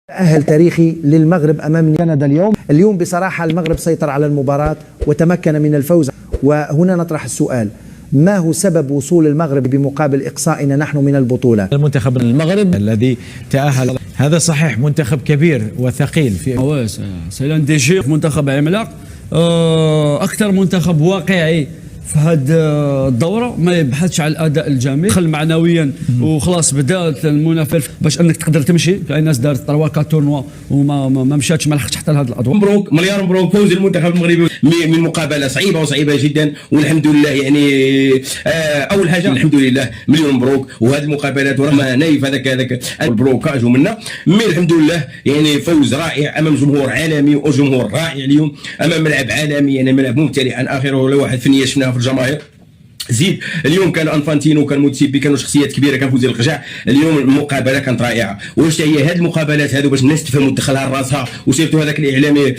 تأهل تاريخي للمغرب أمام كندا اليوم بصراحة المغرب سيطر على المباراة وتمكن من الفوز. وهنا نطرح السؤال: ما هو سبب وصول المغرب بمقابل إقصائنا نحن من البطولة؟ المنتخب المغرب الذي تأهل هذا صحيح منتخب كبير وثقيل في سي لان دي جي منتخب عملاق، أكثر منتخب واقعي في هذه الدوره، ما يبحثش على الاداء الجميل، دخل معنويا وخلاص بدات المنافسه باش انك تقدر تمشي. كاين ناس دارت 3 تورنوا وما ما مشاتش، ما لحقتش حتى لهذه الادوار. مبروك مليار مبروك، فوز المنتخب المغربي من مقابله صعيبه وصعيبه جدا، والحمد لله. يعني اول حاجه الحمد لله مليون مبروك. وهذه المقابلات ورغم نايف هذاك البروكاج ومنا، مي الحمد لله يعني فوز رائع امام جمهور عالمي وجمهور رائع اليوم، امام ملعب عالمي، يعني ملعب ممتلئ عن اخره ولا واحد فنيه شفناها في الجماهير. زيد اليوم كان انفانتينو، كان موتسيبي، كانوا شخصيات كبيره، كان فوزي القجع. اليوم المقابله كانت رائعه. واش هي هذه المقابلات هذو باش الناس تفهم وتدخلها لراسها، وسيرتو هذاك الاعلامي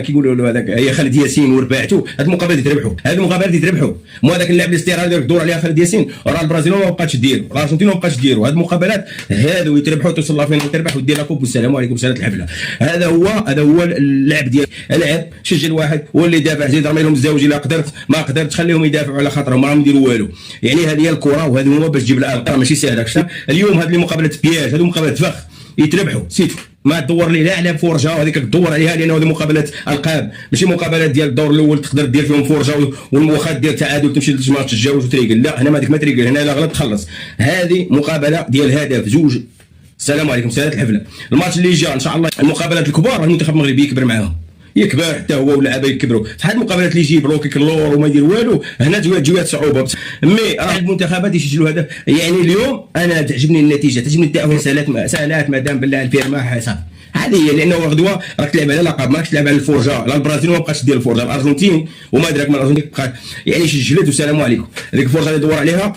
كيقولوا له هذاك هي خالد ياسين ورباعته، هذه المقابلات يتربحوا، هذه المقابلات يتربحوا. مو هذاك اللاعب الاستيرادي اللي دور عليها خالد ياسين، راه البرازيل ما بقاتش دير، الارجنتين ما بقاتش ديروا. هذه المقابلات هذو يتربحوا، توصل لافين وتربح ودير لا كوب والسلام عليكم سنه الحفله. هذا هو اللعب ديال العب. سجل واحد واللي دافع، زيد رمي لهم الزوج الا قدرت، ما قدرت خليهم يدافعوا على خاطرهم، ما راهم يديروا والو. يعني هذه هي الكره، وهذه هما باش تجيب الالقاب ماشي ساهله. اليوم هذه المقابلات بياج، هذو مقابلات فخ يتربحوا. سيتو ما تدور لي لا على فرجه، وهذيك تدور عليها لانه هذه مقابلات القاب، ماشي مقابلات ديال الدور الاول تقدر دير فيهم فرجه والمواخات ديال تعادل تمشي للجماعه تتجاوز وتريقل. لا، هنا ما ديك ما تريقل، هنا لا غلط تخلص. هذه مقابله ديال هدف زوج. السلام عليكم سادة الحفله. الماتش اللي جا ان شاء الله المقابلات الكبار المنتخب المغربي يكبر معاهم، يكبر حتى هو واللعابه يكبروا. شحال المقابلات اللي يجيب روكي كلور وما يدير والو، هنا جوات صعوبه. مي راه المنتخبات يسجلوا هدف. يعني اليوم انا تعجبني النتيجه، تعجبني التاهل. سالات مادام بالله الفيرما صافي، هذه هي. لانه غدوه راك تلعب على لقب، ماكش تلعب على الفرجه. لا البرازيل ما بقاش دير الفرجه، الارجنتين وما دراك من الارجنتين بقات يعني سجلت والسلام عليكم. هذيك الفرجه اللي دور عليها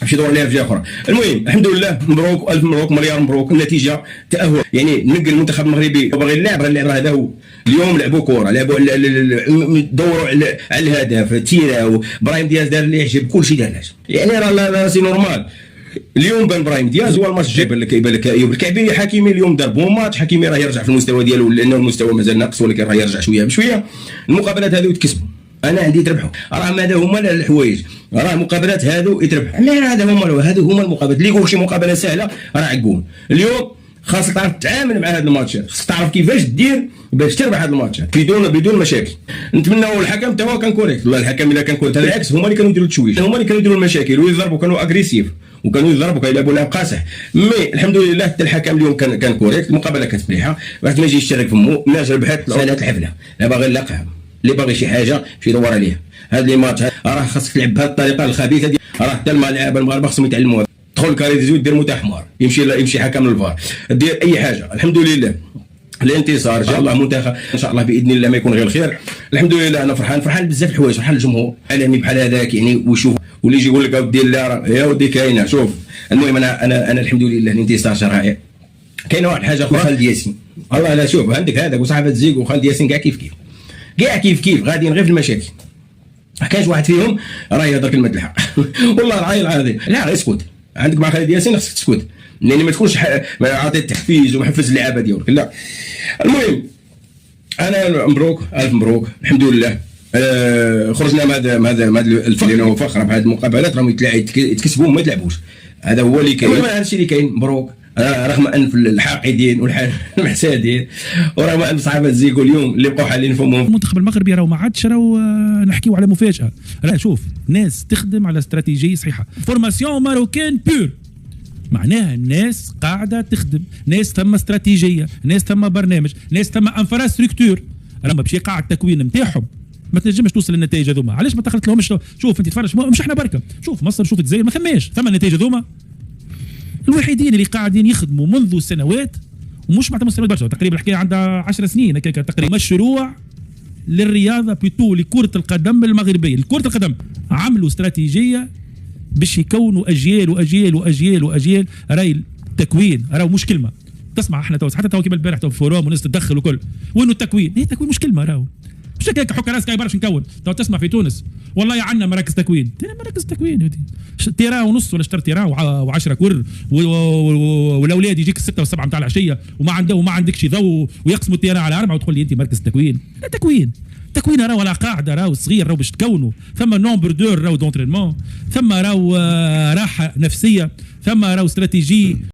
ماشي دور عليها في جهه اخرى. المهم الحمد لله مبروك، الف مبروك، مليار مبروك. النتيجه تاهل. يعني نقل المنتخب المغربي باغي يلعب هذا هو. اليوم لعبوا كره، لعبوا دوروا على الهدف، تيراو ابراهيم دياز دار اللي يعجب، كل شيء دار. يعني راه سي نورمال. اليوم بان ابراهيم دياز هو الماتش الجاي يبان لك ايوب الكعبي. حكيمي اليوم دار بون ماتش، حكيمي راه يرجع في المستوى ديالو لانه المستوى مازال ناقص، ولكن راه يرجع شويه بشويه. المقابلات هذو يتكسبوا، انا عندي يتربحوا. راه هذا هما الحوايج، راه المقابلات هذو يتربحوا. هذا هما المقابلات اللي يقول شي مقابله سهله راه عقول. اليوم خاصك تعرف تتعامل مع هذا الماتش، خاصك تعرف كيفاش دير باش تربح هذا الماتش بدون مشاكل. نتمنوا الحكم حتى هو كان كوريكت، والله الحكم الا كان كوريكت. العكس هما اللي كانوا يديروا التشويش، هما اللي كانوا يديروا المشاكل ويضربوا، كانوا اغريسيف وكانوا يضربوا كيلعبوا لعب قاصح. مي الحمد لله حتى الحكم اليوم كان كوريكت. المقابله كانت مليحه، واحد ما يجي يشترك فمو. الناس ربحت سنه الحفله. لا باغي نلقح، اللي باغي شي حاجه يمشي يدور عليها. هذا لي ماتش راه خاصك تلعب بهذه الطريقه الخبيثه دي. راه حتى الملاعب المغاربه خصهم يتعلموا. تدخل كاريزيو دير موت حمار، يمشي حكم للفار، دير اي حاجه. الحمد لله الانتصار ان شاء الله منتخب ان شاء الله باذن الله ما يكون غير الخير. الحمد لله انا فرحان بزاف الحوايج، فرحان الجمهور عالمي بحال هذاك يعني، ويشوف واللي يجي يقول لك اودي لا يا ودي كاينه. شوف المهم انا الحمد لله الانتصار رائع. كاينه واحد حاجه اخرى، خالد ياسين الله لا. شوف عندك هذاك وصحابه زيك وخالد ياسين كاع كيف غاديين غير في المشاكل. ما كاينش واحد فيهم راه يهضر كلمه الحق والله العظيم العظيم. لا اسكت، عندك مع خالد ياسين خصك تسكت، لان ما تكونش عاطي التحفيز ومحفز اللعابه ديالك. لا المهم انا مبروك، الف مبروك الحمد لله. خرجنا من هذا الفلين وفخر بهذه المقابلات، راهم يتكسبوا ما يتلعبوش. هذا هو اللي كاين، هذا الشيء اللي كاين. مبروك. رغم ان الحاقدين والمحسادين ورغم ان صحابه الزيكو اليوم اللي بقاو حالين فمهم. المنتخب المغربي راهو ما عادش نحكيو على مفاجاه. راه شوف ناس تخدم على استراتيجيه صحيحه، فورماسيون ماروكان بور، معناها الناس قاعده تخدم، ناس ثم استراتيجيه، ناس ثم برنامج، ناس ثم انفراستركتور. راهما باش يقع التكوين نتاعهم ما تنجمش توصل للنتائج هذوما. علاش ما دخلت لهمش؟ شوف انت تفرج، مش احنا بركه، شوف مصر، شوف الجزائر، ما ثم النتائج هذوما. الوحيدين اللي قاعدين يخدموا منذ سنوات، ومش معناتها سنوات برشا، تقريبا الحكايه عندها 10 سنين هكاك تقريبا، مشروع للرياضه بيتو لكره القدم المغربيه. كره القدم عملوا استراتيجيه باش يكونوا اجيال واجيال واجيال واجيال. راي التكوين راهو مش كلمه تسمع. احنا حتى تو كيما البارح تو فوروم وناس تدخل وكل، وينو التكوين؟ التكوين مش كلمه راهو. مش هكاك حك راسك برا باش نكون. تو تسمع في تونس والله عندنا مراكز تكوين، مراكز تكوين تيران ونص ولا اشتري تيران و10 كور والاولاد يجيك الستة والسبعة متاع العشيه وما عندكش ضوء ويقسموا التيران على 4 وتقول لي انت مركز تكوين. لا تكوين راهو ولا قاعده راهو صغير راهو باش تكونوا، ثم نومبر دور راهو دونترينمون، ثم راهو راحه نفسيه، ثم راهو استراتيجي